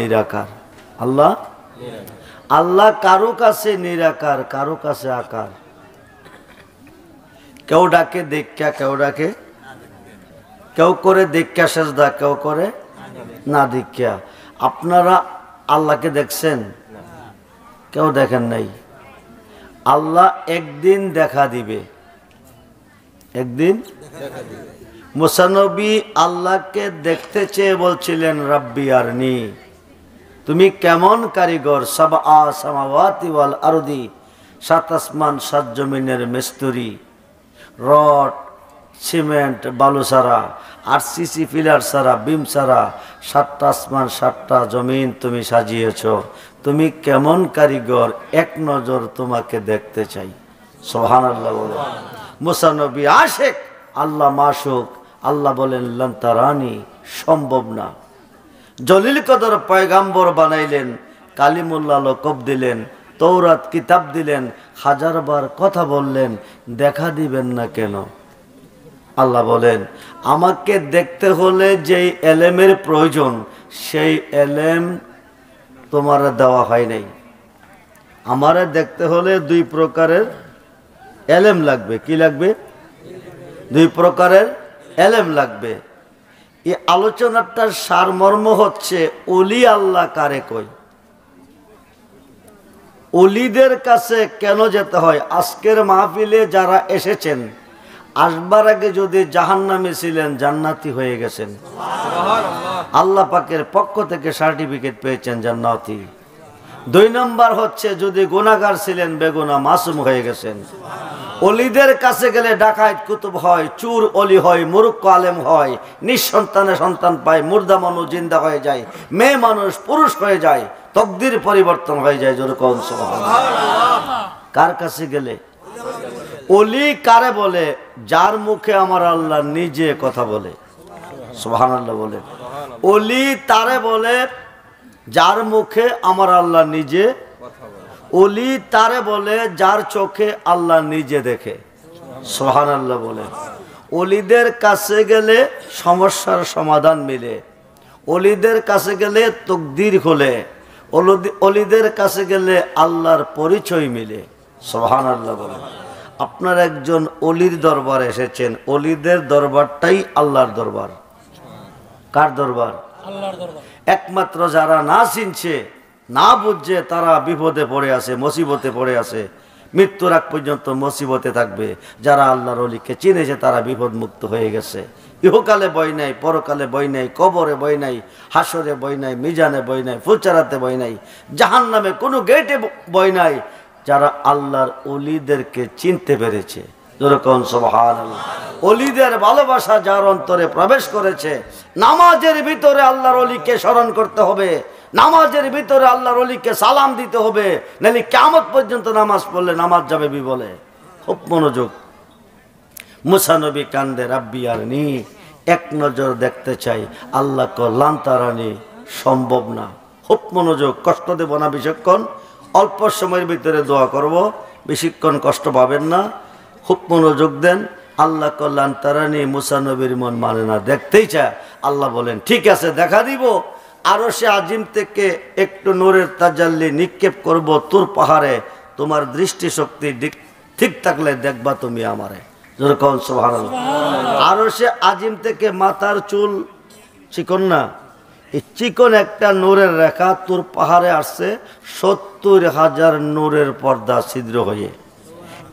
নিরাকার। আল্লাহ আল্লাহ কারো কাছে নিরাকার, কারো কাছে আকার। কেউ ডাকে দেখা, কেউ ডাকে, কেউ করে দেখা সেজদা, কেউ করে না দেখা। আপনারা আল্লাহকে দেখছেন? কেউ দেখেন নাই। আল্লাহ একদিন দেখা দিবে, একদিন। মুসা নবী আল্লাহকে দেখতে চেয়ে বলছিলেন রাব্বি আরনি, তুমি কেমন কারিগর, সাবআ সামাওয়াতি ওয়াল আরদি, সাত আসমান সাত জমিনের মিস্ত্রি, রড সিমেন্ট বালু ছাড়া, আরসিসি পিলার ছাড়া, বিম ছাড়া 7টা আসমান 7টা জমিন তুমি সাজিয়েছ, তুমি কেমন কারিগর, এক নজর তোমাকে দেখতে চাই। সুবহানাল্লাহ বলে। মুসা নবী আশিক, আল্লাহ মাশুক। আল্লাহ বলেন লান তারানি, সম্ভব না। জলিল কদর পয়গাম্বর বানাইলেন, কালিমুল্লাহ লকব দিলেন, তৌরাত কিতাব দিলেন, 1000বার কথা বললেন, দেখা দিবেন না কেন? আল্লাহ বলেন আমাকে দেখতে হলে যেই এলেমের প্রয়োজন সেই এলেম তোমার দেওয়া হয় নাই। আমারে দেখতে হলে 2 প্রকারের এলেম লাগবে। কি লাগবে? 2 প্রকারের এলেম লাগবে। এই আলোচনাটার সারমর্ম হচ্ছে ওলি আল্লাহ কারে কই, ওলিদের কাছে কেন যেতে হয়। আজকের মাহফিলে যারা এসেছেন, আসবার আগে যদি জাহান্নামী ছিলেন জান্নাতি হয়ে গেছেন, আল্লাহ পাকের পক্ষ থেকে সার্টিফিকেট পেয়েছেন জান্নাতি। 2 নম্বর হচ্ছে যদি গুনাহগার ছিলেন বেগুনাহ মাসুম হয়ে গেছেন। ওলিদের কাছে গেলে ডাকাত কুতুব হয়, চুর অলি হয়, মুরুক্ক আলেম হয়, নিঃসন্তানে সন্তান পায়, মুর্দা মানুষ জিন্দা হয়ে যায়, মেয়ে মানুষ পুরুষ হয়ে যায়, তকদির পরিবর্তন হয়ে যায়। যেরকম সুবহানাল্লাহ। কার কাছে গেলে? ওলি কারে বলে? যার মুখে আমার আল্লাহ নিজে কথা বলে। সুবহানাল্লাহ বলে। ওলি তারে বলে যার মুখে আমার আল্লাহ নিজে। ওলি তারে বলে যার চোখে আল্লাহ নিজে দেখে। সুবহানাল্লাহ বলে। ওলিদের কাছে গেলে সমস্যার সমাধান মিলে, ওলিদের কাছে গেলে তকদির খোলে, ওলিদের কাছে গেলে আল্লাহর পরিচয় মিলে। সুবহানাল্লাহ বলে। আপনার একজন অলির দরবারে এসেছেন, অলিদের দরবারটাই আল্লাহর দরবার। কার দরবার? আল্লাহর দরবার। একমাত্র যারা না চিনছে, না বুঝছে, তারা বিপদে পড়ে আছে, মুসিবতে পড়ে আছে, মৃত্যুর আগ পর্যন্ত মুসিবতে থাকবে। যারা আল্লাহর অলিকে চিনেছে তারা বিপদ মুক্ত হয়ে গেছে। ইহকালে বই নাই, পরকালে বই নাই, কবরে বই নাই, হাসরে বই নাই, মিজানে বই নাই, ফুলচারাতে বই নাই, জাহান্নামে কোনো গেটে বই নাই। যারা আল্লাহর অলিদেরকে চিনতে পেরেছে, যেরকম সুবহানাল্লাহ। অলিদের ভালোবাসা যার অন্তরে প্রবেশ করেছে, নামাজের ভিতরে আল্লাহর অলিকে স্মরণ করতে হবে, নামাজের ভিতরে আল্লাহর অলিকে সালাম দিতে হবে, নাহলে কিয়ামত পর্যন্ত নামাজ পড়লে নামাজ যাবে বিবলে। খুব মনোযোগ। মুসা নবী কান্দে রাব্বি আরনি, এক নজর দেখতে চাই। আল্লাহ লান তারানি, সম্ভব না। খুব মনোযোগ। কষ্ট দেব না বেশিক্ষণ, অল্প সময়ের ভিতরে দোয়া করব, বেশিক্ষণ কষ্ট পাবেন না। খুব মনোযোগ দেন। আল্লাহ লান তারানি, মুসা নবীর মন মানে না, দেখতেই চায়। আল্লাহ বলেন ঠিক আছে দেখা দিব। আরশে আজিম থেকে একটু নূরের তাজাল্লি নিক্ষেপ করব তোর পাহাড়ে, তোমার দৃষ্টিশক্তি ঠিক থাকলে দেখবা তুমি আমারে। যেরকম সুবহানাল্লাহ। আরশে আজিম থেকে মাথার চুল চিকন না, এই চিকন একটা নূরের রেখা তোর পাহাড়ে আসছে 70,000 নূরের পর্দা ছিদ্র হয়ে।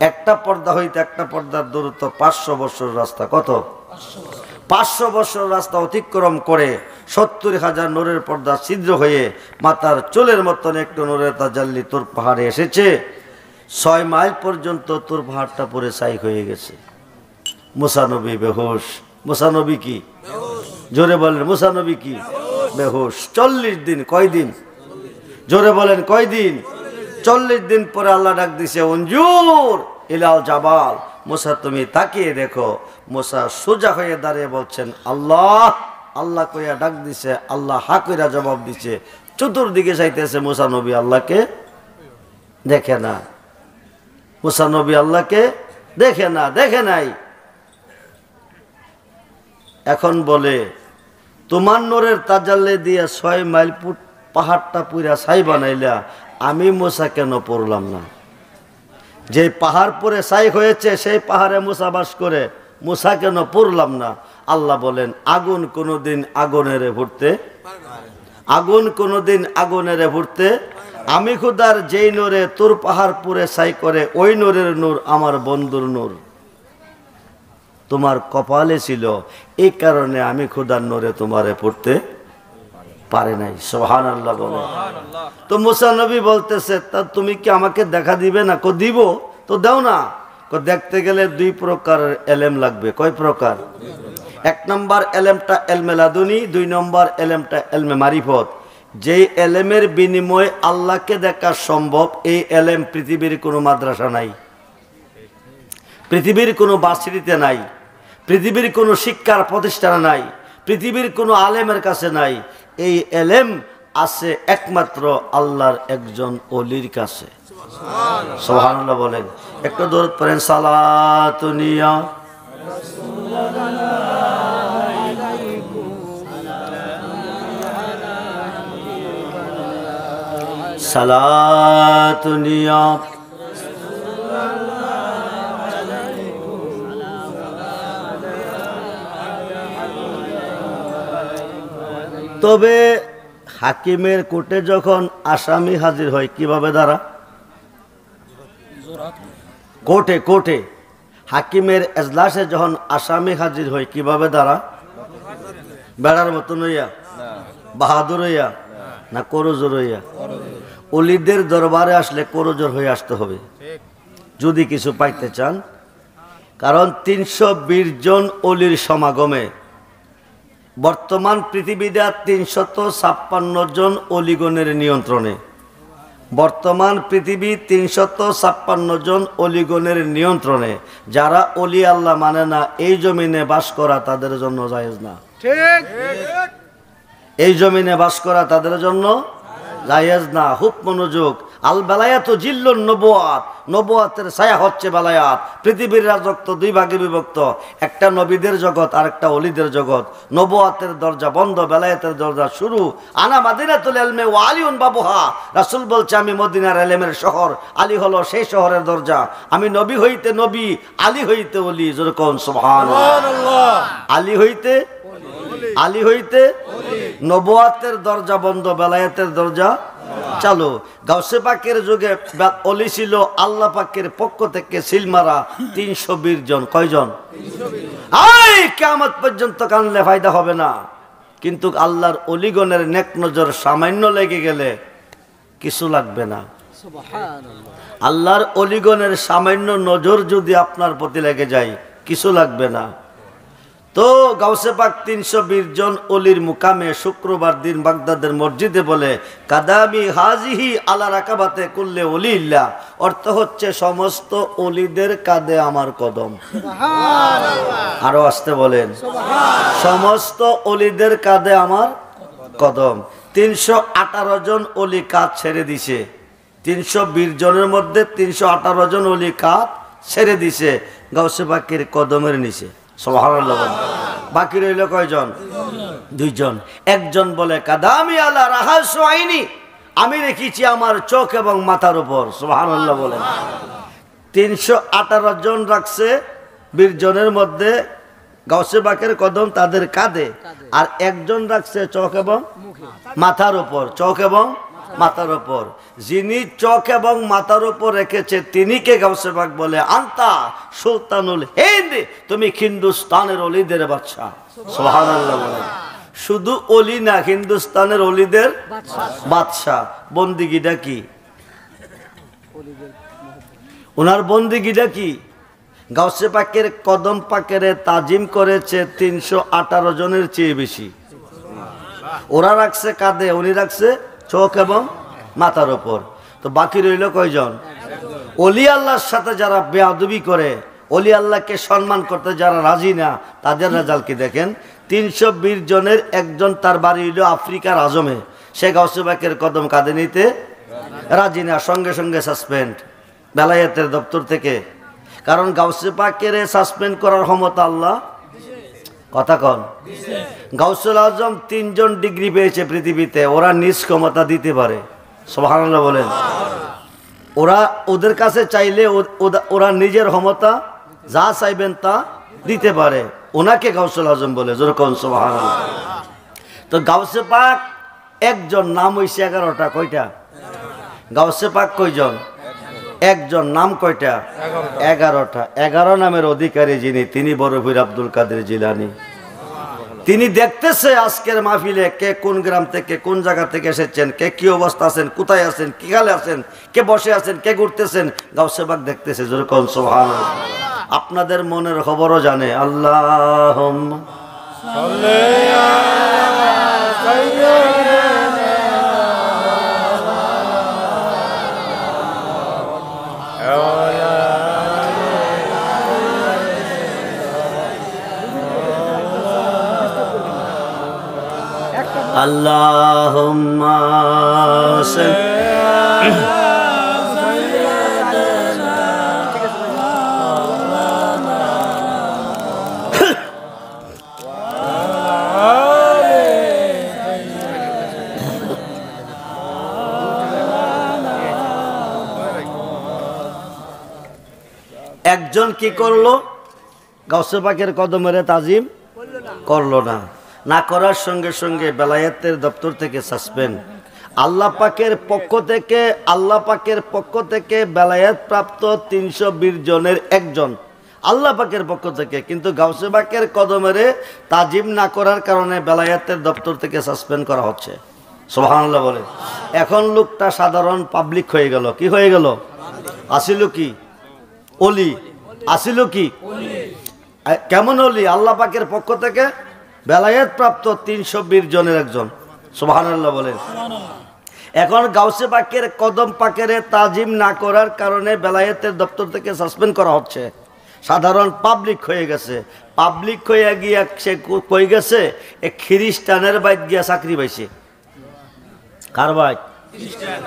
একটা পর্দা হইতে একটা পর্দার দূরত্ব 500 বছর রাস্তা। কত? 500 বছর রাস্তা অতিক্রম করে 70,000 নূরের পর্দা ছিদ্র হয়ে মাথার চুলের মতন একটু নূরের তাজাল্লি তোর পাহাড়ে এসেছে। 6 মাইল পর্যন্ত তোর পাহাড়টা পরে ছাই হয়ে গেছে। মুসা নবী বেহুশ। মুসা নবী কি? জোরে বলেন, মুসা নবী কি? বেহুশ। 40 দিন। কয় দিন? জোরে বলেন, কয় দিন? 40 দিন পরে আল্লাহ ডাক দিছে উনজুর ইলাল জাবাল, মুসা তুমি তাকিয়ে দেখো। মুসা সোজা হয়ে দাঁড়িয়ে বলছেন আল্লাহ আল্লাহ কইয়া ডাক দিছে। আল্লাহ হা কইরা জবাব দিছে। চতুর্দিকে চাইতেছে, মুসা নবী আল্লাহকে দেখে না। মুসা নবী আল্লাহকে দেখে না, দেখে নাই। এখন বলে তোমার নূরের তাজাল্লি দিয়ে 6 মাইল পাহাড়টা পুরা ছাই বানাইলা, আমি মুসা কেন পড়লাম না? যে পাহাড় পরে ছাই হয়েছে সেই পাহাড়ে মুসা বাস করে, মুসা কেন পড়লাম না? আল্লাহ বলেন, আগুন কোনোদিন আগুনের ভরতে, আগুন কোনোদিন আগুনের ভরতে, আমি খুদার যেই নূরে তোর পাহাড় পুরে ছাই করে, ওই নূরের নূর আমার বন্ধুর নূর তোমার কপালে ছিল, এই কারণে আমি খুদার নূরে তোমারে পড়তে পারে নাই। সুবহানাল্লাহ বলে। তো মুসা নবী বলতেছে, তা তুমি কি আমাকে দেখা দিবে না? কো দিব, তো দাও না। দেখতে গেলে দুই প্রকার এলেম লাগবে। কয় প্রকার? এক নম্বর এলেমটা এলমে লাদুনি, দুই নম্বর এলেমটা এলমে মারিফত। যেই এলেমের বিনিময়ে আল্লাহকে দেখা সম্ভব, এই এলেম পৃথিবীর কোনো মাদ্রাসা নাই, পৃথিবীর কোনো ভার্সিটিতে নাই, পৃথিবীর কোনো শিক্ষার প্রতিষ্ঠান নাই, পৃথিবীর কোনো আলেমের কাছে নাই। এই এলেম আছে একমাত্র আল্লাহর একজন ওলির কাছে। সুবহানাল্লাহ বলেন। একটু দরুদ পড়েন, সালাতুনিয়া সালাতুনিয়া তবে হাকিমের কোর্টে যখন আসামি হাজির হয় কিভাবে দাঁড়া? কোর্টে কোর্টে হাকিমের এজলাসে যখন আসামি হাজির হয় কিভাবে দাঁড়া? বেড়ার মতন হইয়া, বাহাদুর হইয়া, না করজোর হইয়া? অলিদের দরবারে আসলে করজোর হয়ে আসতে হবে যদি কিছু পাইতে চান। কারণ 320 জন অলির সমাগমে বর্তমান পৃথিবীটা 356 জন অলিগণের নিয়ন্ত্রণে। বর্তমান পৃথিবী 356 জন অলিগণের নিয়ন্ত্রণে। যারা অলি আল্লাহ মানে না, এই জমিনে বাস করা তাদের জন্য জায়েজ না। ঠিক, এই জমিনে বাস করা তাদের জন্য জায়েজ না। খুব মনোযোগ। আল বেলায়াত জিল্লুন নবুয়াত, নবুয়াতের ছায়া হচ্ছে বেলায়াত। পৃথিবীর রাজত্ব দুই ভাগে বিভক্ত, একটা নবীদের জগৎ আর একটা ওলিদের জগৎ। নবুয়াতের দরজা বন্ধ, বেলায়াতের দরজা শুরু। আনা মাদিনাতুল ইলমি ওয়া আলিউন বাবুহা। রাসূল বলছে, আমি মদিনার ইলমের শহর, আলী হলো সেই শহরের দরজা। আমি নবী হইতে নবী, আলী হইতে ওলি। জোরে কোন সুবহানাল্লাহ। আলী হইতে আলী হইতে নবুয়াতের দরজা বন্ধ, বেলায়েতের দরজা চালু। গাউসে পাকের যুগে অলি ছিল আল্লাহ পাকের পক্ষ থেকে সিলমারা 320 জন। কয়জন? কিয়ামত পর্যন্ত কানলে ফায়দা হবে না। কিন্তু আল্লাহর অলিগণের নেক নজর সামান্য লেগে গেলে কিছু লাগবে না। আল্লাহর অলিগণের সামান্য নজর যদি আপনার প্রতি লেগে যায় কিছু লাগবে না। তো গাউসে পাক 320 জন অলির মুকামে শুক্রবার দিন বাগদাদের মসজিদে বলে, কাদামি হাজিহি আলা রাকাবাতে কুল্লে ওলিল্লাহ। অর্থ হচ্ছে সমস্ত অলিদের কাঁধে আমার কদম। সুবহানাল্লাহ। আরো আসতে বলেন, সমস্ত অলিদের কাঁধে আমার কদম। 318 জন অলি কাঁধ ছেড়ে দিছে। 320 জনের মধ্যে 318 জন অলি কাঁধ ছেড়ে দিছে গাউসে পাকের কদমের নিচে। সুবহানাল্লাহ। বাকি রইল কয়জন? 2 জন। একজন বলে, কাদামি আলা রাহাসু আইনি, আমি রেখেছি আমার চোখ এবং মাথার উপর। সুবহানাল্লাহ বলেন। 318 জন রাখছে 20 জনের মধ্যে গাউসে পাকের কদম তাদের কাঁধে, আর একজন রাখছে চোখ এবং মাথার উপর। চোখ এবং মাথার উপর। যিনি চোখ এবং মাথার উপর রেখেছে তিনি কে? গাউসে পাক বলে, আন্তা সুলতানুল হিন্দ, তুমি হিন্দুস্তানের অলিদের বাদশা। সুবহানাল্লাহ বলেন। শুধু অলি না, হিন্দুস্তানের অলিদের বাদশা। বন্দিগিটা কি? ওনার বন্দিগিটা কি? গাউসে পাকের কদম পাকের তাজিম করেছে 318 জনের চেয়ে বেশি। ওরা রাখছে কাঁধে, উনি রাখছে চোখ এবং মাথার উপর। তো বাকি রইল কয়জন? অলি আল্লাহর সাথে যারা বেয়াদবি করে, অলি আল্লাহকে সম্মান করতে যারা রাজি না, তাদের রেজাল্ট কি দেখেন। 320 জনের একজন তার বাড়ি হইল আফ্রিকার আজমে, সে গাউসে পাকের কদম কাঁধে নিতে রাজি না, সঙ্গে সঙ্গে সাসপেন্ড বেলায়েতের দপ্তর থেকে। কারণ গাউসে পাকের সাসপেন্ড করার ক্ষমতা আল্লাহ, কথা কন। গাউসুল আজম 3 জন ডিগ্রি পেয়েছে পৃথিবীতে, ওরা নিজ ক্ষমতা দিতে পারে, সুবহানাল্লাহ বলেন। ওদের কাছে চাইলে ওরা নিজের ক্ষমতা যা চাইবেন তা দিতে পারে, ওনাকে গাউসুল আজম বলে, জোরে কোন সুবহানাল্লাহ। তো গাউসে পাক একজন, নাম হইছে 11টা। কয়টা? গাউসে পাক কয়জন? একজন, নাম কয়টা? 11টা। 11 নামের অধিকারী যিনি, তিনি বড় পীর আব্দুল কাদের জিলানী। তিনি দেখতেছে আজকের মাহফিলে কে কোন গ্রাম থেকে কোন জায়গা থেকে এসেছেন, কে কি অবস্থা আছেন, কোথায় আছেন, কি হালে আছেন, কে বসে আছেন, কে ঘুরতেছেন, গাউসে পাক দেখতেছে, জোরে কোন সুবহানাল্লাহ। আপনাদের মনের খবরও জানে। আল্লাহুম্মা সাল্লি আলা সাইয়্যিদিনা আল্লাহুম্মা একজন কি করলো? গাউসে পাকের কদমের তাজিম করলো না। না করার সঙ্গে সঙ্গে বেলায়েতের দপ্তর থেকে সাসপেন্ড। আল্লাহ পাকের পক্ষ থেকে বেলায়েত প্রাপ্ত 320 জনের একজন আল্লাহ পাকের পক্ষ থেকে, কিন্তু গাউসে পাকের কদমের তাজিম না করার কারণে বেলায়েতের দপ্তর থেকে সাসপেন্ড করা হচ্ছে, সুবহানাল্লাহ বলে। এখন লোকটা সাধারণ পাবলিক হয়ে গেল। কি হয়ে গেল? আসিল কি ওলি, আসিল কি কেমন ওলি? আল্লাহ পাকের পক্ষ থেকে বেলায়েত প্রাপ্ত 320 জনের একজন, সুবহানাল্লাহ বলেন। এখন গাউসে পাকের কদম পাকের তাজিম না করার কারণে বেলায়েতের দপ্তর থেকে সাসপেন্ড করা হচ্ছে। সাধারণ পাবলিক হয়ে গেছে। পাবলিক হয়ে গিয়া সে কই গেছে? এক খ্রিস্টানের বাইত গিয়া চাকরি পাইছে। কার বাইত?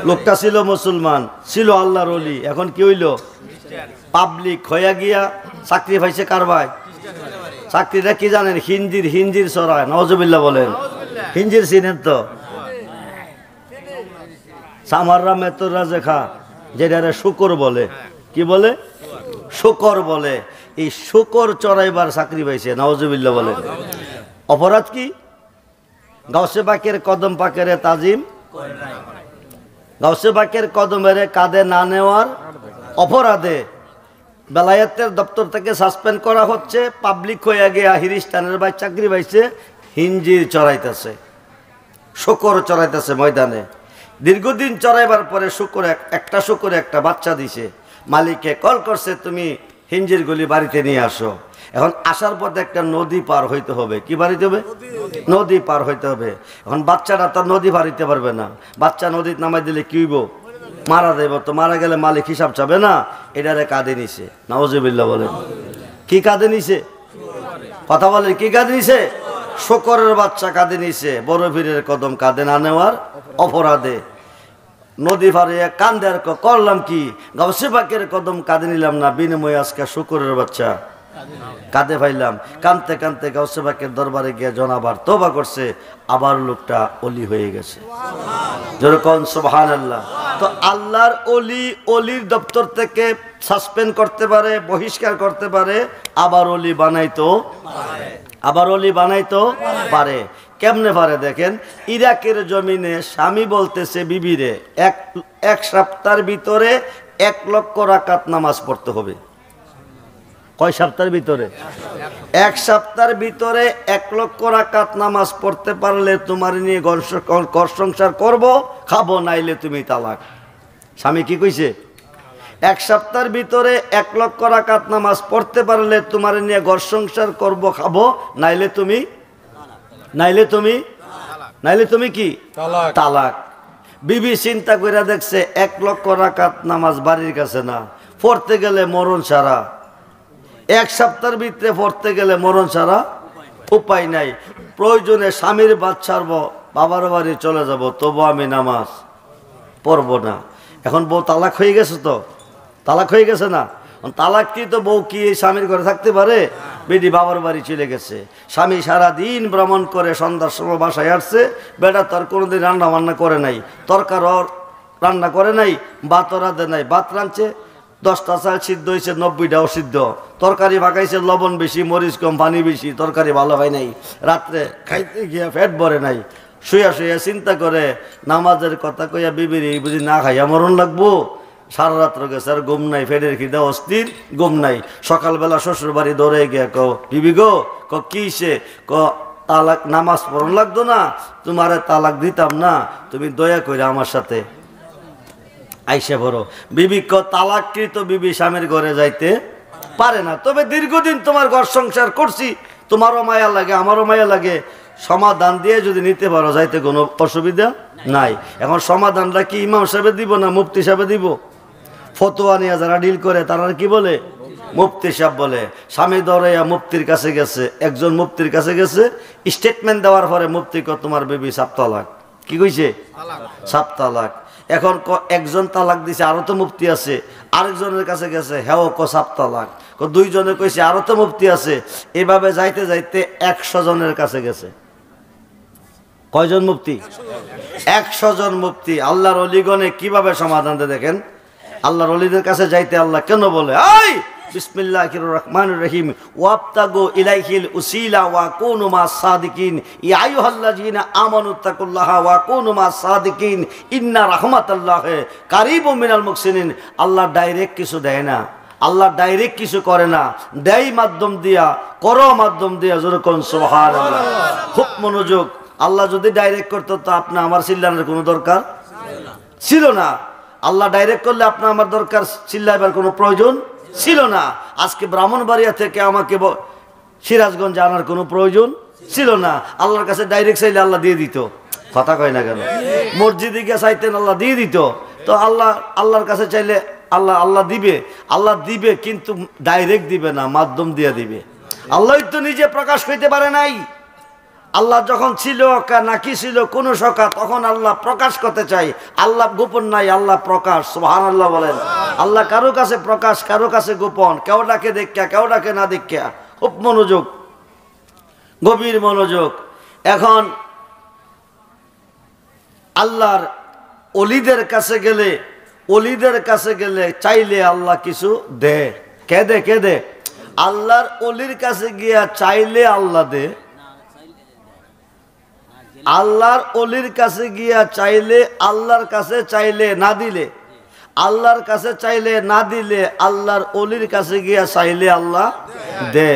লোকটা ছিল মুসলমান, ছিল আল্লাহর ওলি, এখন কি হইল? পাবলিক হয়ে গিয়া চাকরি পাইছে। কার বাইত? চাকরিটা কি জানেন? হিঞ্জির চড়ায়, নাউজুবিল্লাহ বলেন। হিঞ্জির চিনেন তো? সামাররা মেতরা যেখা, যেটা শুকর বলে। কি বলে? শুকর বলে। এই শুকর চড়াইবার চাকরি পাইছে, নাউজুবিল্লাহ বলেন। অপরাধ কি? গাউসে পাকের কদম পাকের তাজিম, গাউসে পাকের কদমের কাঁধে না নেওয়ার অপরাধে বেলায়েতের দপ্তর থেকে সাসপেন্ড করা হচ্ছে। পাবলিক হয়ে গিয়ে খ্রিস্টানের ভাই চাকরি পাইছে, হিঞ্জির চড়াইতেছে, শুকর চড়াইতেছে ময়দানে। দীর্ঘদিন চড়াইবার পরে শুকরে একটা বাচ্চা দিছে। মালিককে কল করছে, তুমি হিঞ্জির গুলি বাড়িতে নিয়ে আসো। এখন আসার পথে একটা নদী পার হইতে হবে। কি বাড়িতে হবে? নদী পার হইতে হবে। এখন বাচ্চাটা তো নদী পার হইতে পারবে না। বাচ্চা নদীতে নামাই দিলে কি হইব? মারা দেব। তো মারা গেলে মালিক হিসাব চাবে না, এটারে কাঁধে নিছে, নাউজুবিল্লাহ বলেন। কি কাঁধে নিছে? কথা বলেন, কি কাঁধে নিছে? শুকরের বাচ্চা কাঁধে নিছে, বড় পীরের কদম কাঁধে না নেওয়ার অপরাধে। নদী পাড়িয়ে কান্দে, আর করলাম কি? গাউসে পাকের কদম কাঁধে নিলাম না, বিনিময়ে আজকে শুকরের বাচ্চা কাঁধে পাইলাম। কানতে কানতে গাউসে পাকের দরবারে গিয়ে জনাবার তওবা করছে, আবার লোকটা ওলি হয়ে গেছে, যেরকম সুবহানাল্লাহ। তো আল্লাহর অলির দপ্তর থেকে সাসপেন্ড করতে পারে, বহিষ্কার করতে পারে, আবার অলি বানাইতো পারে। কেমনে পারে দেখেন? ইরাকের জমিনে স্বামী বলতেছে বিবিরে, এক সপ্তাহের ভিতরে 1 লক্ষ রাকাত নামাজ পড়তে হবে। কয় সপ্তাহের ভিতরে? 1 সপ্তাহের ভিতরে 1 লক্ষ রাকাত নামাজ পড়তে পারলে তোমার নিয়ে ঘর সংসার করবো, খাবো, নাইলে তুমি তালাক। স্বামী কি কইছে? 1 সপ্তাহের ভিতরে 1 লক্ষ রাকাত নামাজ পড়তে পারলে তোমার নিয়ে ঘর সংসার করবো, খাবো, নাইলে তুমি কি? তালাক। বিবি চিন্তা করে দেখছে 1 লক্ষ রাকাত নামাজ বাড়ির কাছে না, পড়তে গেলে মরণ ছাড়া। 1 সপ্তাহের ভিতরে পড়তে গেলে মরণ ছাড়া উপায় নাই। প্রয়োজনে স্বামীর বাদ ছাড়বো, বাবার বাড়ি চলে যাব, তবু আমি নামাজ পড়বো না। এখন বউ তালাক হয়ে গেছে, তো তালাক হয়ে গেছে না? তালাককৃত বউ কি এই স্বামীর ঘরে থাকতে পারে? বেটি বাবার বাড়ি চলে গেছে, স্বামী সারাদিন ভ্রমণ করে সন্ধ্যার সময় বাসায় আসছে, বেটা তার কোনোদিন রান্না বান্না করে নাই, তরকারও রান্না করে নাই, ভাতও রাঁধে নাই। ভাত রাঁধছে 10টা চাল সিদ্ধ হয়েছে, 90টা অসিদ্ধ। তরকারি পাকাইছে লবণ বেশি, মরিচ কম, পানি বেশি, তরকারি ভালো হয় নাই। রাত্রে খাইতে গিয়া পেট ভরে নাই, শুয়া শুয়া চিন্তা করে নামাজের কথা কইয়া বিবির এই বুঝি না খাইয়া মরণ লাগবো। সারা রাত্র গেছে আর ঘুম নাই, ফেটের খিদে অস্থির, ঘুম নাই। সকালবেলা শ্বশুর বাড়ি দৌড়ে গিয়া কো বিবি গো, কি সে তালাক নামাজ পড়ন লাগতো না, তোমারে তালাক দিতাম না, তুমি দয়া করে আমার সাথে আইসা বড়। বিবি তালাককৃত বিবি স্বামীর ঘরে যাইতে পারে না। তবে দীর্ঘদিন তোমার ঘর সংসার করছি, তোমারও মায়া লাগে আমারও মায়া লাগে, সমাধান দিয়ে যদি নিতে পারো যাইতে কোনো অসুবিধা নাই। এখন সমাধানটা কি ইমাম সাহেব দিব না মুফতি সাহেব দিব? ফতোয়া নিয়ে যারা ডিল করে তারা কি বলে? মুফতি সাহেব বলে। স্বামী দৌড়াইয়া মুফতির কাছে গেছে, একজন মুফতির কাছে গেছে, স্টেটমেন্ট দেওয়ার পরে মুফতি তোমার বেবি 7 তালাক। কি কইছে? 7 তালাক। এখন একজন তালাক দিছে, আরো তো মুফতি আছে, আরেকজনের কাছে গেছে, হ্যাঁ 7 তালাক। 2 জনে কইছে আরো তো মুফতি আছে। এভাবে যাইতে যাইতে 100 জনের কাছে গেছে। কয়জন মুফতি? 100 জন মুফতি। আল্লাহর ওলিগণে কিভাবে সমাধান দেয় দেখেন। আল্লাহর ওলিদের কাছে যাইতে আল্লাহ কেন বলে, আই বিসমিল্লাহির রহমানির রহিম ওয়াবতাগু ইলাইহিল উসিলা ওয়া কুনু মাস সাদিকিন ইয়া আইয়ুহাল্লাযিনা আমানু তাকুল্লাহা ওয়া কুনু মাস সাদিকিন ইন্না রাহমাতাল্লাহি কারীবুম মিনাল মুহসিনিন। আল্লাহ ডাইরেক্ট কিছু দেয় না, আল্লাহ ডাইরেক্ট কিছু করে না, দেয় মাধ্যম দিয়া, করো মাধ্যম দিয়া। যেরকম সুবহানাল্লাহ। খুব মনোযোগ। আল্লাহ যদি ডাইরেক্ট করতো তো আপনি আমার চিল্লানোর কোনো দরকার ছিল না। আল্লাহ ডাইরেক্ট করলে আপনার আমার দরকার চিল্লাইবার কোনো প্রয়োজন ছিল না। আজকে ব্রাহ্মণবাড়িয়া থেকে আমাকে সিরাজগঞ্জ আনার কোনো প্রয়োজন ছিল না। আল্লাহর কাছে ডাইরেক্ট চাইলে আল্লাহ দিয়ে দিত। কথা কয় না কেন? মসজিদে গিয়ে চাইতেন আল্লাহ দিয়ে দিত। তো আল্লাহর কাছে চাইলে আল্লাহ দিবে, কিন্তু ডাইরেক্ট দিবে না, মাধ্যম দিয়ে দিবে। আল্লাহ তো নিজে প্রকাশ করতে পারে নাই। আল্লাহ যখন ছিল নাকি ছিল কোন সকা, তখন আল্লাহ প্রকাশ করতে চাই। আল্লাহ গোপন নাই, আল্লাহ প্রকাশ। সুবহানাল্লাহ বলেন। আল্লাহ কারো কাছে প্রকাশ, কারো কাছে গোপন। কেউ ডাকে দেখা, কেউ ডাকে না দেখা। খুব মনোযোগ, গভীর মনোযোগ। এখন আল্লাহর অলিদের কাছে গেলে চাইলে আল্লাহ কিছু দে। কে দে? আল্লাহর অলির কাছে গিয়া চাইলে আল্লাহ দে। আল্লাহর অলির কাছে গিয়া চাইলে, আল্লাহর কাছে চাইলে না দিলে, আল্লাহর কাছে চাইলে না দিলে, আল্লাহর অলির কাছে গিয়া চাইলে আল্লাহ দে।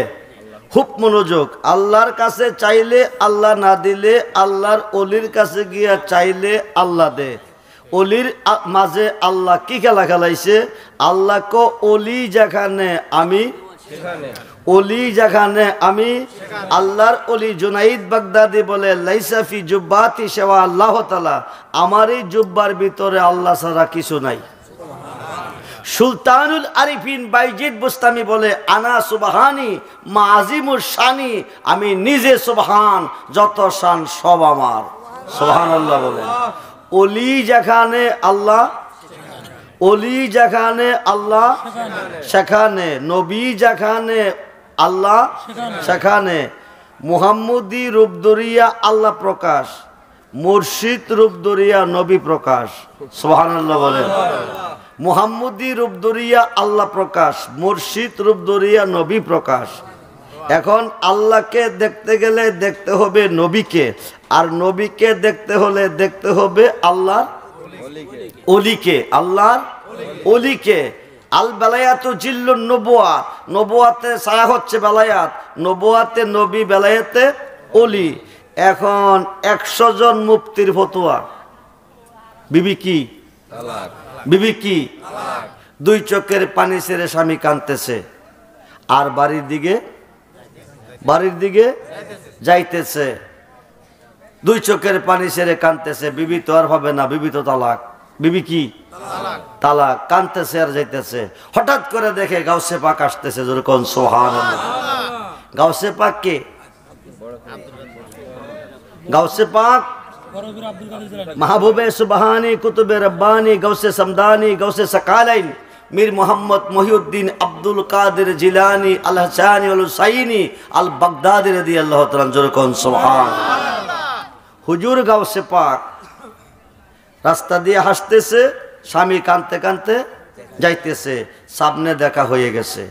খুব মনোযোগ। আল্লাহর কাছে চাইলে আল্লাহ না দিলে, আল্লাহর অলির কাছে গিয়া চাইলে আল্লাহ দে। অলির মাঝে আল্লাহ কি খেলা খেলাইছে? আল্লাহ কো অলি যেখানে আমি আল্লাহর অলি জুনাইদ বাগদাদি বলে লাইসা ফি জুব্বাতি শাওয়া আল্লাহ তাআলা, আমার এই জুব্বার ভিতরে আল্লাহ ছাড়া কিছু নাই। সুলতানুল আরিফিন বাইজিদ বুস্তামি বলে আনা সুবহানি মাযিমুর শানি, আমি নিজে সুবহান, যত শান সব আমার। সুবহানাল্লাহ বলেন। অলি যেখানে আল্লাহ সেখানে, নবী যেখানে আল্লাহ সেখানে। মুহাম্মদী রূপ ধরিয়া আল্লাহ প্রকাশ, মুর্শিদ রূপ ধরিয়া নবী প্রকাশ। সুবহানাল্লাহ বলেন। মুহাম্মদী রূপ ধরিয়া আল্লাহ প্রকাশ, মুর্শিদ রূপ ধরিয়া নবী প্রকাশ। এখন আল্লাহকে দেখতে গেলে দেখতে হবে নবীকে, আর নবীকে দেখতে হলে দেখতে হবে আল্লাহর অলিকে। আল্লাহর অলিকে। আল বেলায়াতু জিল্লুন নবুয়া, নবুয়াতে ছায়া হচ্ছে বেলায়াত, নবুয়াতে নবী, বেলায়াতে অলি। এখন 100 জন মুফতির ফতোয়া, বিবি কি? বিবি কি? 2 চোখের পানি ছেড়ে স্বামী কাঁদতেছে, আর বাড়ির দিকে যাইতেছে। 2 চোখের পানি ছেড়ে কাঁদতেছে। বিবি তো আর হবে না, বিবি তো তালাক। বিবি কি? তালাক। কাঁদতেছে আর যাইতেছে। হঠাৎ করে দেখে গাউসে পাক আসতেছে। যেরকম সুবহানাল্লাহ। গাউসে পাক কে? গাউসে পাক মাহবুবে সুবহানি, কুতুবে রব্বানি, গাউসে সমদানি, গাউসে সকালাইন, মীর মোহাম্মদ মহিউদ্দিন আব্দুল কাদের জিলানী আল হাসানী আল হুসাইনী আল বাগদাদি রাদিয়াল্লাহু তাআলা জোরে কোন সুবহানাল্লাহ। হুজুর গাউসে পাক রাস্তা দিয়ে হাসতেছে, স্বামী কাঁদতে কাঁদতে যাইতেছে, সামনে দেখা হয়ে গেছে।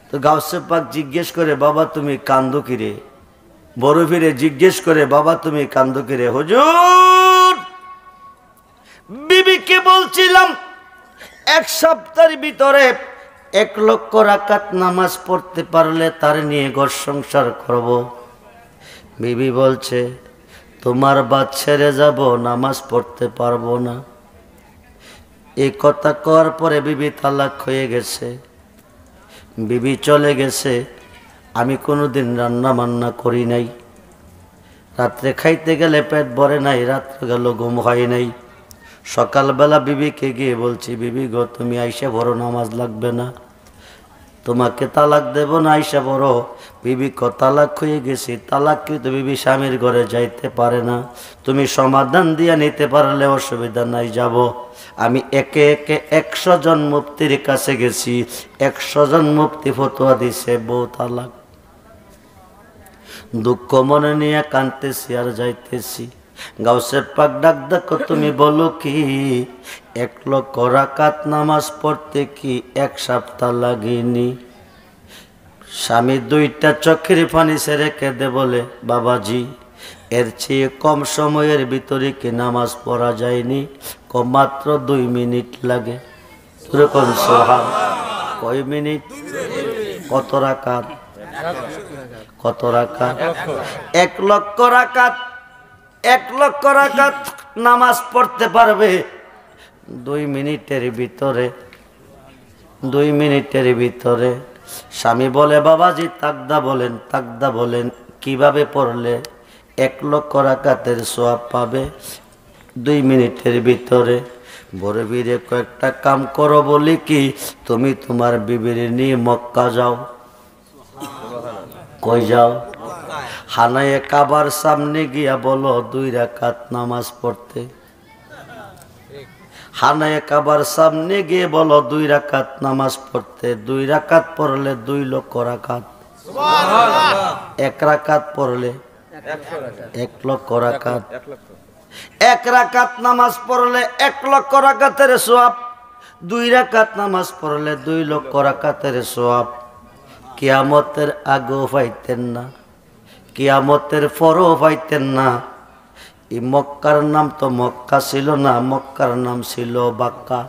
তো গাউসে পাক জিজ্ঞেস করে, বাবা তুমি কান্দো কিরে? বড় ফিরে জিজ্ঞেস করে, বাবা তুমি কান্দো কিরে? হুজুর বিবিকে বলছিলাম 1 সপ্তাহের ভিতরে 1 লক্ষ রাকাত নামাজ পড়তে পারলে তার নিয়ে ঘর সংসার করব। বিবি বলছে, তোমার বাদ ছেড়ে যাব, নামাজ পড়তে পারবো না। এই কথা কওয়ার পরে বিবি তালাক হয়ে গেছে, বিবি চলে গেছে। আমি কোনোদিন রান্না বান্না করি নাই, রাত্রে খাইতে গেলে পেট ভরে নাই, রাত্রে গেল ঘুম হয় নাই। সকালবেলা বিবিকে গিয়ে বলছি, বিবি গো তুমি আইসা বড়, নামাজ লাগবে না, তোমাকে তালাক দেব না, আইসা বড়। বিবি ক তালাক হয়ে গেছি। তালাক কিন্তু বিবি স্বামীর ঘরে যাইতে পারে না, তুমি সমাধান দিয়া নিতে পারলে অসুবিধা নাই, যাব। আমি একে একে 100 জন মুফতির কাছে গেছি, 100 জন মুফতি ফতোয়া দিছে বউ তালাক। দুঃখ মনে নিয়ে কাঁদতেছি আর যাইতেছি। গাউসে পাক ডাক দেখো, তুমি বলো কি 1 লক্ষ রাকাত নামাজ পড়তে কি 1 সপ্তাহ লাগেনি? স্বামী 2টা চোখের পানি ছেড়ে কেঁদে বলে, বাবাজি এর চেয়ে কম সময়ের ভিতরে কি নামাজ পড়া যায়নি? মাত্র 2 মিনিট লাগে। এরকম সোহান কয় মিনিট? কত রাকাত? কত রাকাত? 1 লক্ষ রাকাত। 1 লক্ষ রাকাত নামাজ পড়তে পারবে 2 মিনিটের ভিতরে। 2 মিনিটের ভিতরে। স্বামী বলে, বাবাজি তাকদা বলেন, তাকদা বলেন, কিভাবে পড়লে 1 লক্ষ রাকাতের সওয়াব পাবে 2 মিনিটের ভিতরে? বড় বীরে কয়েকটা কাম করো, বলি কি, তুমি তোমার বিবির নিয়ে মক্কা যাও। কই যাও? হানায়ে কাবার সামনে গিয়া বলো 2 রাকাত নামাজ পড়তে। হানায়ে কাবার সামনে গিয়ে বলো 2 রাকাত নামাজ পড়তে। 2 রাকাত পড়লে 2 লক্ষ রাকাত। সুবহানাল্লাহ। 1 রাকাত পড়লে 1 লক্ষ রাকাত। 1 রাকাত নামাজ পড়লে 1 লক্ষ রাকাতের সওয়াব। 2 রাকাত নামাজ পড়লে 2 লক্ষ রাকাতের সওয়াব। কিয়ামতের আগেও পাইতেন না, কিয়ামতের পরও পাইতেন না। এই মক্কার নাম তো মক্কা ছিল না, মক্কার নাম ছিল বাক্কা।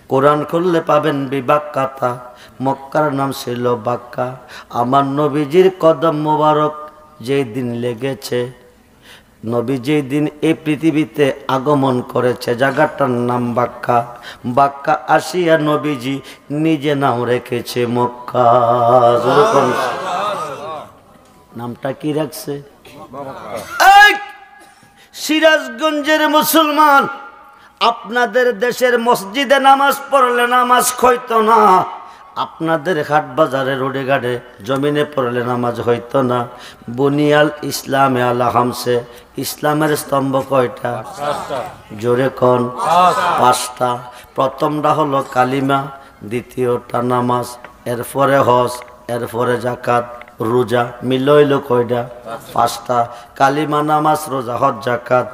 কোরআন খুললে পাবেন বিবাক্কাতা, মক্কার নাম ছিল বাক্কা। আমার নবীজির কদম মোবারক যেই দিন লেগেছে, নবী যেই দিন এই পৃথিবীতে আগমন করেছে, জায়গাটার নাম বাক্কা। বাক্কা আসিয়া নবীজি নিজে নাম রেখেছে মক্কা। নামটা কি রাখছে? সিরাজগঞ্জের মুসলমান, আপনাদের দেশের মসজিদে নামাজ পড়লে নামাজ হইতো না, আপনাদের হাট বাজারে রোডে ঘাটে জমিনে পড়লে নামাজ হইতো না। বুনিয়াল ইসলামে আলা হামসে, ইসলামের স্তম্ভ কয়টা? জোরে কোন? 5টা। প্রথমটা হলো কালিমা, দ্বিতীয়টা নামাজ, এরপরে হজ, এরপরে জাকাত, রোজা, মিলইল কয়টা? 5টা। কালিমা, নামাজ, রোজা, হজ, জাকাত।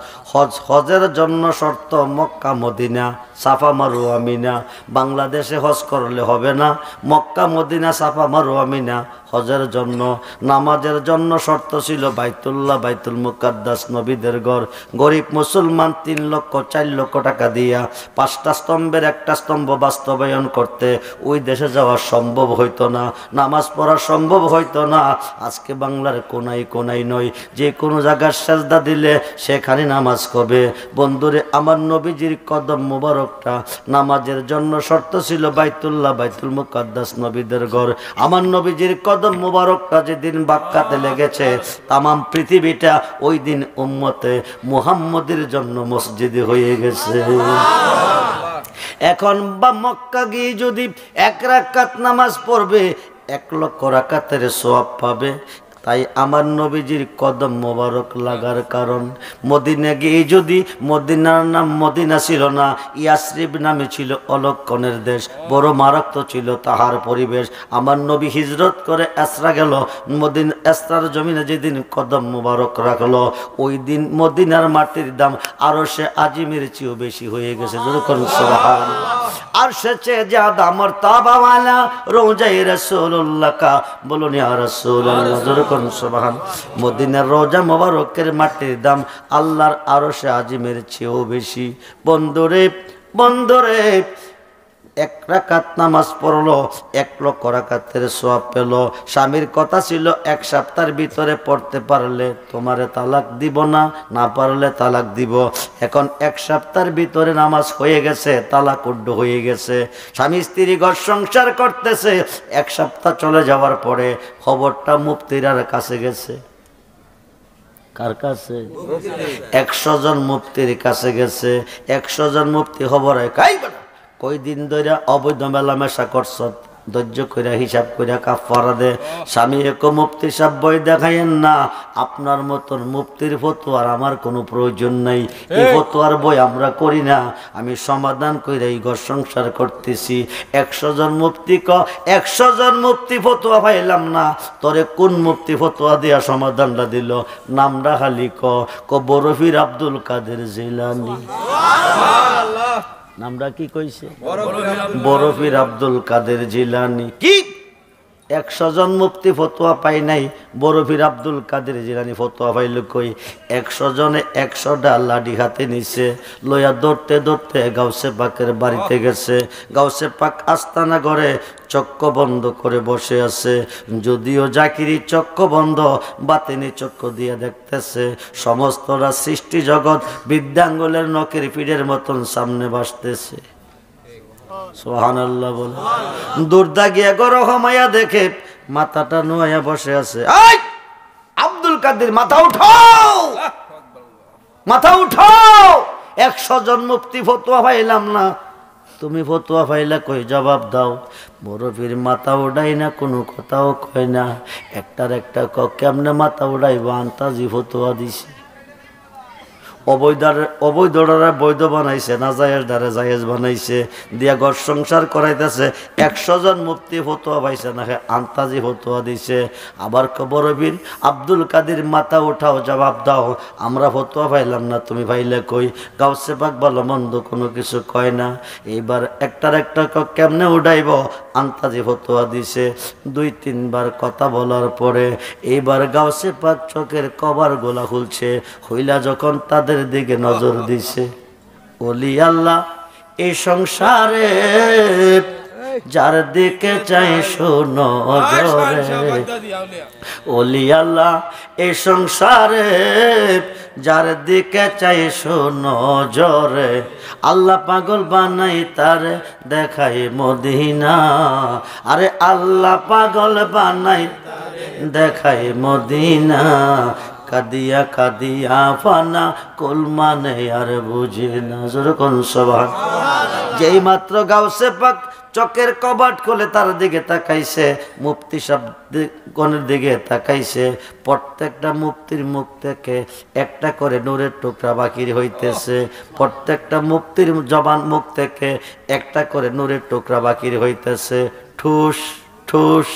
হজের জন্য শর্ত মক্কা মদিনা, সাফা মারওয়া মিনা। বাংলাদেশে হজ করলে হবে না, মক্কা মদিনা সাফা মারওয়া মিনা হজের জন্য। নামাজের জন্য শর্ত ছিল বাইতুল্লাহ, বাইতুল মুকাদ্দাস, নবীদের ঘর। গরিব মুসলমান 3 লক্ষ 4 লক্ষ টাকা দিয়া 5টা স্তম্ভের একটা স্তম্ভ বাস্তবায়ন করতে ওই দেশে যাওয়া সম্ভব হইতো না, নামাজ পড়া সম্ভব হইতো না। আজকে বাংলার কোনায় কোনায় নয়, যে কোনো জায়গার সেজদা দিলে সেখানে নামাজ হবে। বন্ধুরে, আমার নবীজির কদম মুবারকটা নামাজের জন্য শর্ত ছিল বাইতুল্লাহ, বাইতুল মুকাদ্দাস, নবীদের ঘর। আমার নবীজির কদম মুবারকটা যেদিন বাক্কাতে লেগেছে, তামাম পৃথিবীটা ওই দিন উম্মতে মুহাম্মদের জন্য মসজিদে হয়ে গেছে। এখন বা মক্কা গিয়ে যদি 1 রাকাত নামাজ পড়বে 1 লক্ষ রাকাতের সওয়াব পাবে। তাই আমার নবীজির কদম মোবারক লাগার কারণ, মদিনা গিয়ে যদি, মদিনার নাম মদিনা ছিল না, ইয়াসরিব নামে ছিল অলক্ষণের দেশ, বড় মারাত্মক ছিল তাহার পরিবেশ। আমার নবী হিজরত করে এসরা গেল, এসরার জমিনে যেদিন কদম মোবারক রাখলো, ওই দিন মদিনার মাটির দাম আরো সে আজিমের চেয়েও বেশি হয়ে গেছে। যেরকম সুবহানাল্লাহ, আর সে চেয়ে ज्यादा मर्तबा वाला रोज़ा रसूलुल्लाह का, বলুন ইয়া রাসূলুল্লাহ। যেরকম সুবহান, মদিনার রোজা মোবারকের মাটির দাম আল্লাহর আরশে আজিমের চেয়েও বেশি। বন্ধুরে বন্ধুরে, এক রাকাত নামাজ পড়লো, 1 লক্ষ রাকাতের সওয়াব পেল। স্বামীর কথা ছিল 1 সপ্তাহের ভিতরে পড়তে পারলে তোমারে তালাক দিব না, না পারলে তালাক দিব। এখন 1 সপ্তাহের ভিতরে নামাজ হয়ে গেছে, তালাক উড্ড হয়ে গেছে। স্বামী স্ত্রী ঘর সংসার করতেছে, 1 সপ্তাহ চলে যাওয়ার পরে খবরটা মুফতির কাছে গেছে। কার কাছে? 100 জন মুফতির কাছে গেছে। 100 জন মুফতি খবর হয়, কই দিন ধরে অবৈধ মেলামেশা করছ, ধৈর্য কইরা হিসাব কইরা কাফারা দে। স্বামী এক মুফতি সাহেব বই দেখাইয়েন না, আপনার মতন মুফতির ফতোয়ার আমার কোনো প্রয়োজন নাই, এই ফতোয়ার বই আমরা করি না, আমি সমাধান কইরা এই ঘর সংসার করতেছি। 100 জন মুফতি 100 জন মুফতি ফতোয়া পাইলাম না, তোরে কোন মুফতি ফতোয়া দিয়া সমাধানটা দিল? নামটা খালি ক বরফির আব্দুল কাদের জিলানী। নামটা কি কইছে? বরফির আব্দুল কাদের জিলানী। কি 100 জন মুফতি ফতোয়া পাই নাই, বরফির আব্দুল কাদের জিলানী ফতোয়া পাইল কই? 100 জনে 100টা লাঠি হাতে নিছে, লইয়া দৌড়তে দৌড়তে গাউসে পাকের বাড়িতে গেছে। গাউসে পাক আস্তানা ঘরে চক্ষ বন্ধ করে বসে আছে। যদিও জাকিরি চক্ষ বন্ধ, বাতিনি চক্ষ দিয়ে দেখতেছে সমস্তরা সৃষ্টি জগৎ বিদ্যাঙ্গুলের নখের পিঠের মতন সামনে ভাসতেছে। সুবহানাল্লাহ বলে দুর্দা গিয়া গরো হমাইয়া দেখে মাথাটা নোয়া বসে আছে। আব্দুল কাদের, মাথা উঠাও, মাথা উঠাও, 100 জন মুফতি ফতোয়া পাইলাম না, তুমি ফতোয়া পাইলা কই? জবাব দাও। বরফির মাথা উড়াই না, কোনো কথাও কয় না। একটার একটা কেমনে মাথা উড়াইব? আন্তাজি ফতোয়া দিছে। অবৈধরা বৈধ বানাইছে, নাজায়েজ দ্বারা জায়েজ বানাইছে, দিয়া ঘর সংসার করাইতেছে। 100 জন মুফতি ফতোয়া পাইছে না, আন্তাজি ফতোয়া দিছে। আবার বরফির আব্দুল কাদের, মাথা উঠাও, জবাব দাও, আমরা ফতোয়া পাইলাম না, তুমি পাইলে কই? গাউসে পাক ভালো মন্দ কোনো কিছু কয় না। এইবার একটার একটা কেমনে উঠাইব? আন্তাজি ফতোয়া দিছে। 2-3 বার কথা বলার পরে এইবার গাউসে পাক চোখের কভার গোলা খুলছে। হইলা যখন তাদের দিকে নজর দিছে, ওলি আল্লাহ এই সংসারে যার দিকে চাই শোনো জোরে, ওলি আল্লাহ এই সংসারে যার দিকে চাই শোনো জোরে, আল্লাহ পাগল বানাই তারে দেখাই মদিনা। আরে আল্লাহ পাগল বানাই দেখাই মদিনা। কাদিয়া কাদিয়া ফানা কুল মানে আর বুঝি না। যেরকম সবাই যেই মাত্র গাউসে পাক চকের কবাট খুলে তার দিকে তাকাইছে, মুফতি সাহেবের দিকে তাকাইছে, প্রত্যেকটা মুফতির মুখ থেকে একটা করে নূরের টুকরা বাকির হইতেছে। প্রত্যেকটা মুফতির জবান মুখ থেকে একটা করে নূরের টুকরা বাকির হইতেছে। ঠুস ঠুস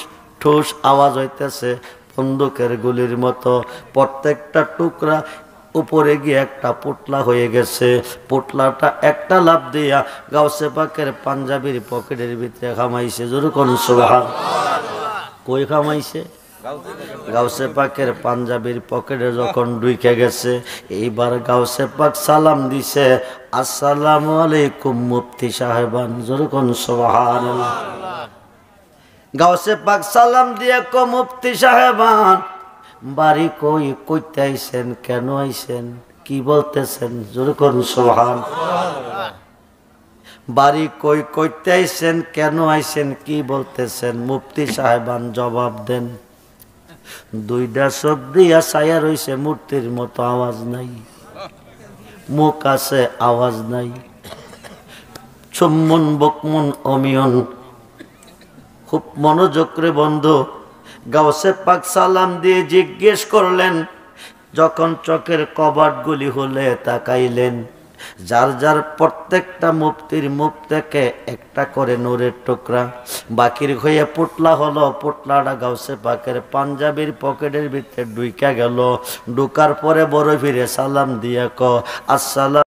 ঠুস আওয়াজ হইতেছে বন্দুকের গুলির মতো। প্রত্যেকটা টুকরা উপরে গিয়ে একটা পুটলা হয়ে গেছে। পুটলাটা একটা লাফ দিয়া গাউসে পাকের পাঞ্জাবির পকেটের ভিতরে খামাইছে। যেরকম সুবহানাল্লাহ। কই খামাইছে? গাউসে পাকের পাঞ্জাবির পকেটে যখন ঢুকে গেছে, এইবার গাউসে পাক সালাম দিছে, আসসালামু আলাইকুম মুফতি সাহেবান। যেরকম সুবহানাল্লাহ। গাউসে পাক সালাম দিয়ে কো মুফতি সাহেবান বাড়ি কই, কইতে আইছেন, কেন আইছেন, কি বলতেছেন? জোরে করুন সুবহানাল্লাহ। বাড়ি কই, কইতে আইছেন, কেন আইছেন, কি বলতেছেন? মুফতি সাহেবান জবাব দেন। 2টা চোখ দিয়া ছায়া রইছে মূর্তির মতো, আওয়াজ নাই, মুখ আছে আওয়াজ নাই। সুম্মুন বুকমুন অমিয়ন। খুব মনোযোগ রে বন্ধু, গাউসে পাক সালাম দিয়ে জিজ্ঞেস করলেন, যখন চোখের কবাটগুলি হলে তাকাইলেন, যার যার প্রত্যেকটা মুফতির মুখ থেকে একটা করে নূরের টুকরা বাকির হয়ে পুটলা হলো। পুটলাটা গাউসে পাকের পাঞ্জাবির পকেটের ভিতরে ঢুইকা গেল। ঢুকার পরে বড় ফিরে সালাম দিয়া আসসালাম